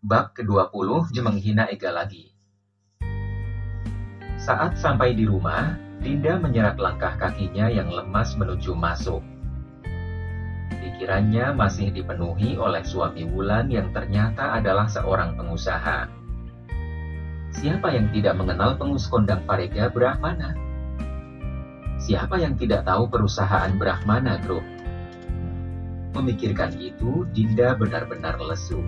Bab ke-20 menghina Ega lagi. Saat sampai di rumah, Dinda menyerat langkah kakinya yang lemas menuju masuk. Pikirannya masih dipenuhi oleh suami Wulan yang ternyata adalah seorang pengusaha. Siapa yang tidak mengenal pengus kondang Parega Brahmana? Siapa yang tidak tahu perusahaan Brahmana Group? Memikirkan itu, Dinda benar-benar lesu.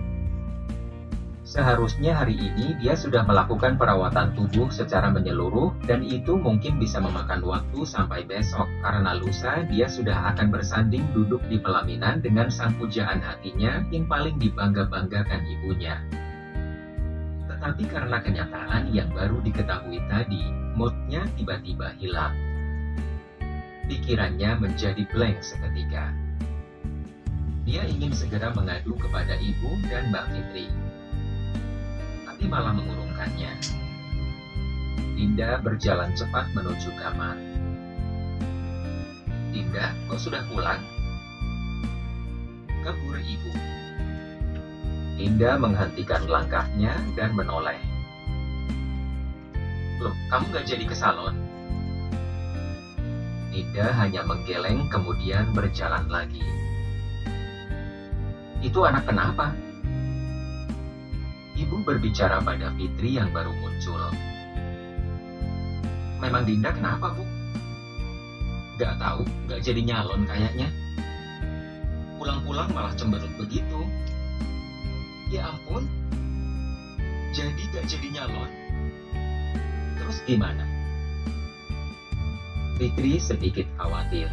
Seharusnya hari ini dia sudah melakukan perawatan tubuh secara menyeluruh dan itu mungkin bisa memakan waktu sampai besok karena lusa dia sudah akan bersanding duduk di pelaminan dengan sang pujaan hatinya yang paling dibangga-banggakan ibunya. Tetapi karena kenyataan yang baru diketahui tadi, moodnya tiba-tiba hilang. Pikirannya menjadi blank seketika. Dia ingin segera mengadu kepada ibu dan Mbak Fitri. Tapi malah mengurungkannya. Dinda berjalan cepat menuju kamar. Dinda, kok sudah pulang? Kabur ibu. Dinda menghentikan langkahnya dan menoleh. Loh, kamu gak jadi ke salon? Dinda hanya menggeleng kemudian berjalan lagi. Itu anak kenapa? Ibu berbicara pada Fitri yang baru muncul. Memang Dinda kenapa, Bu? Gak tahu, gak jadi nyalon kayaknya. Pulang-pulang malah cemberut begitu. Ya ampun, jadi gak jadi nyalon? Terus gimana? Fitri sedikit khawatir.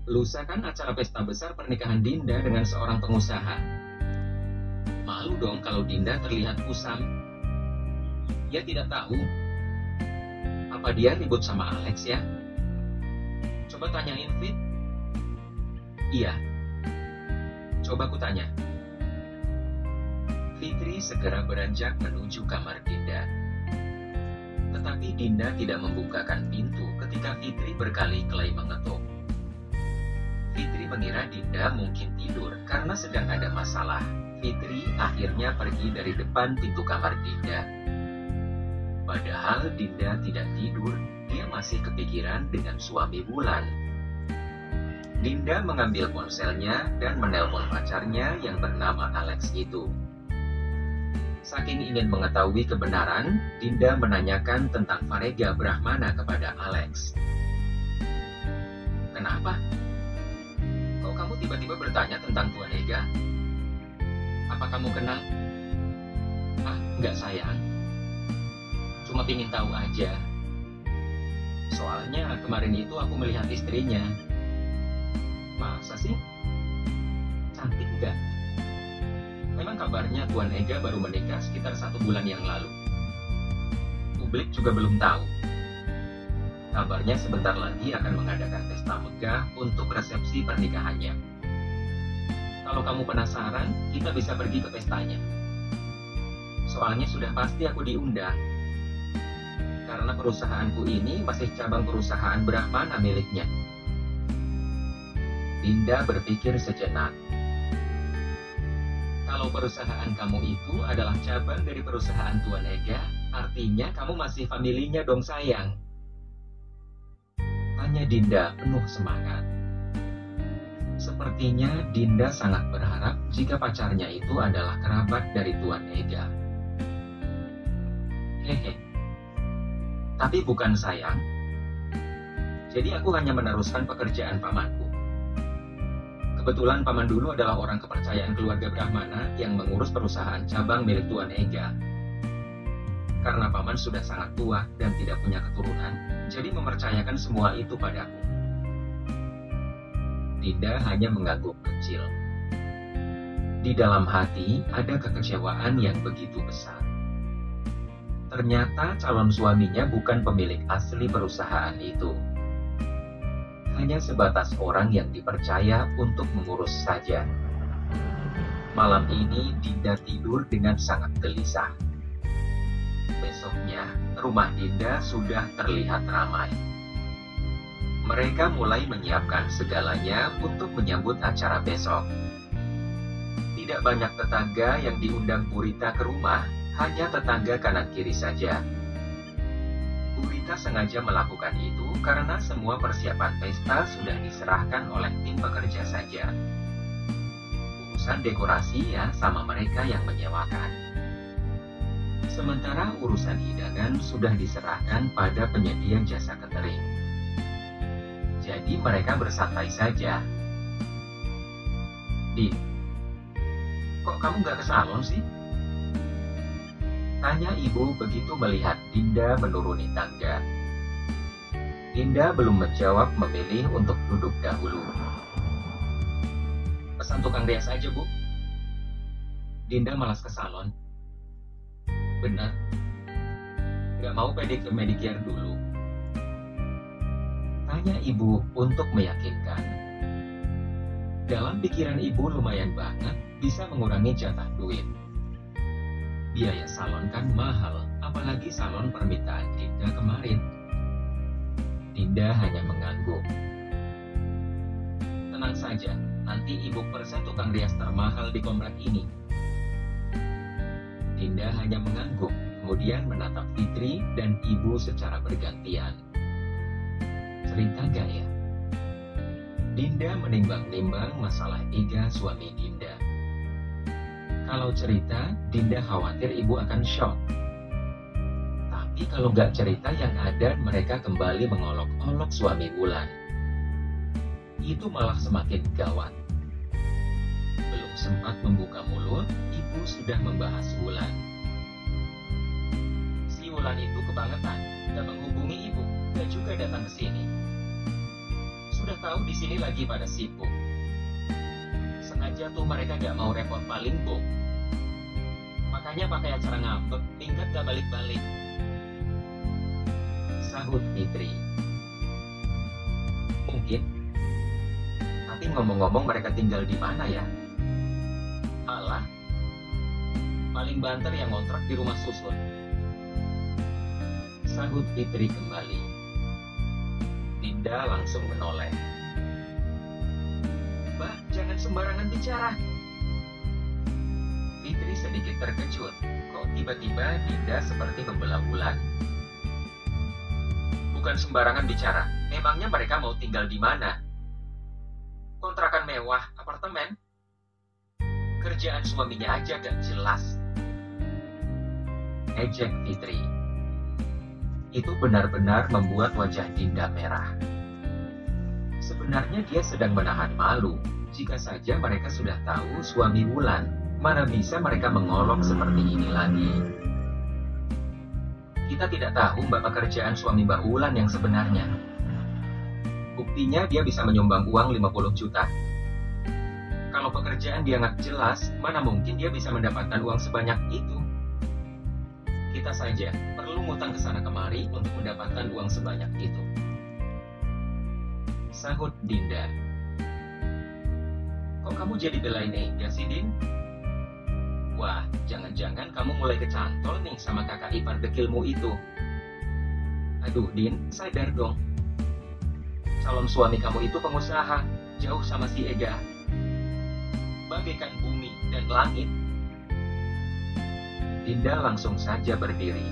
Lusa kan acara pesta besar pernikahan Dinda dengan seorang pengusaha. Malu dong kalau Dinda terlihat kusam. Dia tidak tahu. Apa dia ribut sama Alex ya? Coba tanyain Fit. Iya. Coba ku tanya. Fitri segera beranjak menuju kamar Dinda. Tetapi Dinda tidak membukakan pintu ketika Fitri berkali-kali mengetuk. Fitri mengira Dinda mungkin tidur karena sedang ada masalah. Fitri akhirnya pergi dari depan pintu kamar Dinda. Padahal Dinda tidak tidur, dia masih kepikiran dengan suami Wulan. Dinda mengambil ponselnya dan menelpon pacarnya yang bernama Alex itu. Saking ingin mengetahui kebenaran, Dinda menanyakan tentang Parega Brahmana kepada Alex. Kenapa? Kok kamu tiba-tiba bertanya tentang Tuan Ega? Apa kamu kenal? Ah, enggak sayang. Cuma pingin tahu aja. Soalnya kemarin itu aku melihat istrinya. Masa sih? Cantik enggak? Memang kabarnya Tuan Ega baru menikah sekitar 1 bulan yang lalu. Publik juga belum tahu. Kabarnya sebentar lagi akan mengadakan pesta megah untuk resepsi pernikahannya. Kalau kamu penasaran, kita bisa pergi ke pestanya. Soalnya sudah pasti aku diundang. Karena perusahaanku ini masih cabang perusahaan Brahmana miliknya. Dinda berpikir sejenak. Kalau perusahaan kamu itu adalah cabang dari perusahaan Tuan Ega, artinya kamu masih familinya dong sayang. Tanya Dinda penuh semangat. Sepertinya Dinda sangat berharap jika pacarnya itu adalah kerabat dari Tuan Ega. Hehe. Tapi bukan sayang. Jadi aku hanya meneruskan pekerjaan pamanku. Kebetulan paman dulu adalah orang kepercayaan keluarga Brahmana yang mengurus perusahaan cabang milik Tuan Ega. Karena paman sudah sangat tua dan tidak punya keturunan, jadi mempercayakan semua itu padaku. Dinda hanya mengangguk kecil. Di dalam hati ada kekecewaan yang begitu besar. Ternyata calon suaminya bukan pemilik asli perusahaan itu. Hanya sebatas orang yang dipercaya untuk mengurus saja. Malam ini Dinda tidur dengan sangat gelisah. Besoknya, rumah Dinda sudah terlihat ramai. Mereka mulai menyiapkan segalanya untuk menyambut acara besok. Tidak banyak tetangga yang diundang Bu Rita ke rumah, hanya tetangga kanan kiri saja. Bu Rita sengaja melakukan itu karena semua persiapan pesta sudah diserahkan oleh tim pekerja saja. Urusan dekorasi ya sama mereka yang menyewakan. Sementara urusan hidangan sudah diserahkan pada penyedia jasa catering. Jadi mereka bersantai saja. Din, kok kamu nggak ke salon sih? Tanya ibu begitu melihat Dinda menuruni tangga. Dinda belum menjawab, memilih untuk duduk dahulu. Pesan tukang rias aja, Bu. Dinda malas ke salon. Benar. Gak mau pedicure dulu? Tanya ibu untuk meyakinkan. Dalam pikiran ibu lumayan banget bisa mengurangi jatah duit. Biaya salon kan mahal, apalagi salon permintaan Dinda kemarin. Dinda hanya mengangguk. Tenang saja, nanti ibu persen tukang rias termahal di komplek ini. Dinda hanya mengangguk, kemudian menatap Fitri dan ibu secara bergantian. Cerita gak ya? Dinda menimbang-nimbang masalah Ega suami Dinda. Kalau cerita, Dinda khawatir ibu akan shock. Tapi kalau nggak cerita, yang ada mereka kembali mengolok-olok suami Wulan. Itu malah semakin gawat. Belum sempat membuka mulut, ibu sudah membahas Wulan. Si Wulan itu kebangetan, nggak menghubungi ibu, nggak juga datang ke sini. Sudah tahu di sini lagi pada sibuk. Sengaja tuh mereka gak mau repot Palingbo. Makanya pakai acara ngambek, minggat gak balik-balik. Sahut Fitri. Mungkin. Tapi ngomong-ngomong mereka tinggal di mana ya? Alah. Paling banter yang ngontrak di rumah susun. Sahut Fitri kembali. Dinda langsung menoleh. Mbak, jangan sembarangan bicara. Fitri sedikit terkejut. Kok tiba-tiba Dinda seperti membelah Wulan? Bukan sembarangan bicara. Memangnya mereka mau tinggal di mana? Kontrakan mewah, apartemen? Kerjaan suaminya aja gak jelas. Ejek Fitri. Itu benar-benar membuat wajah Dinda merah. Sebenarnya dia sedang menahan malu. Jika saja mereka sudah tahu suami Wulan, mana bisa mereka mengolok seperti ini lagi. Kita tidak tahu mbak pekerjaan suami Mbak Wulan yang sebenarnya. Buktinya dia bisa menyumbang uang 50 juta. Kalau pekerjaan dia nggak jelas, mana mungkin dia bisa mendapatkan uang sebanyak itu. Kita saja perlu ngutang ke sana kemari untuk mendapatkan uang sebanyak itu. Sahut Dinda. Kok kamu jadi belain Ega sih, Din? Wah, jangan-jangan kamu mulai kecantol nih sama kakak ipar dekilmu itu. Aduh, Din, sadar dong. Calon suami kamu itu pengusaha, jauh sama si Ega. Bagaikan bumi dan langit. Dinda langsung saja berdiri.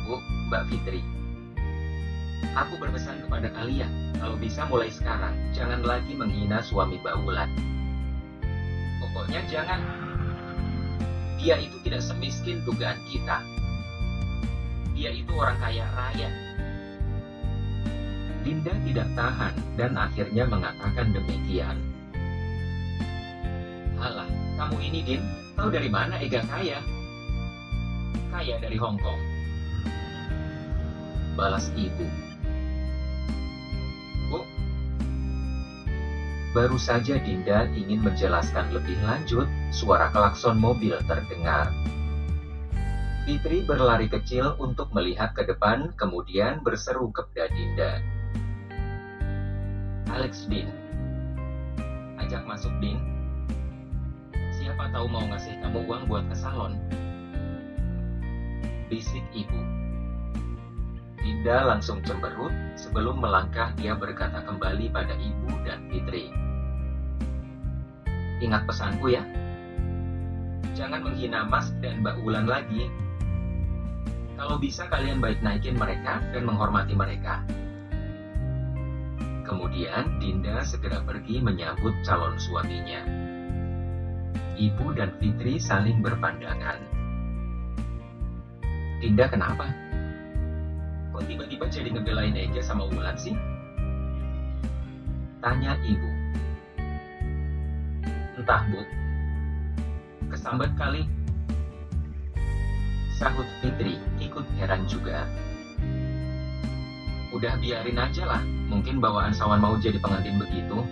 Bu, Mbak Fitri. Aku berpesan kepada kalian, kalau bisa mulai sekarang, jangan lagi menghina suami Mbak Wulan. Pokoknya jangan. Dia itu tidak semiskin dugaan kita. Dia itu orang kaya raya. Dinda tidak tahan dan akhirnya mengatakan demikian. Alah, kamu ini, Din, tahu dari mana Ega kaya? Kaya dari Hong Kong. Balas ibu. Bu, baru saja Dinda ingin menjelaskan lebih lanjut, suara klakson mobil terdengar. Fitri berlari kecil untuk melihat ke depan, kemudian berseru kepada Dinda. Alex, Din. Ajak masuk, Din. Siapa tahu mau ngasih kamu uang buat ke salon. Bisik ibu. Dinda langsung cemberut. Sebelum melangkah, dia berkata kembali pada ibu dan Fitri. Ingat pesanku ya. Jangan menghina Mas dan Mbak Wulan lagi. Kalau bisa kalian baik naikin mereka dan menghormati mereka. Kemudian Dinda segera pergi menyambut calon suaminya. Ibu dan Fitri saling berpandangan. Dinda kenapa? Kok tiba-tiba jadi ngebelain Ega sama Wulan sih? Tanya ibu. Entah Bu, kesambet kali. Sahut Fitri ikut heran juga. Udah biarin aja lah, mungkin bawaan sawan mau jadi pengantin begitu.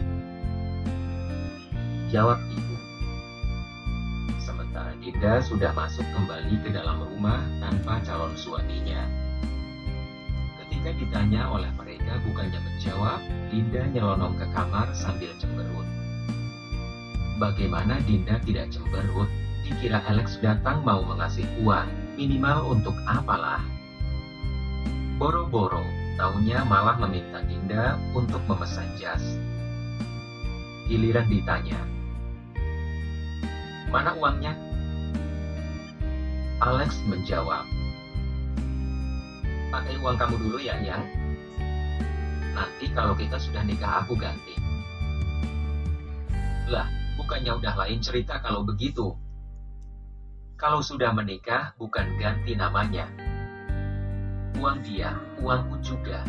Jawab ibu. Sementara Dinda sudah masuk kembali ke dalam rumah tanpa calon suaminya. Ketika ditanya oleh mereka bukannya menjawab, Dinda nyelonong ke kamar sambil cemberut. Bagaimana Dinda tidak cemberut? Dikira Alex datang mau mengasih uang, minimal untuk apalah. Boro-boro, taunya malah meminta Dinda untuk memesan jas. Giliran ditanya, mana uangnya? Alex menjawab, pakai uang kamu dulu ya, Yang. Nanti kalau kita sudah nikah aku ganti. Lah, bukannya udah lain cerita kalau begitu. Kalau sudah menikah, bukan ganti namanya. Uang dia, uangku juga.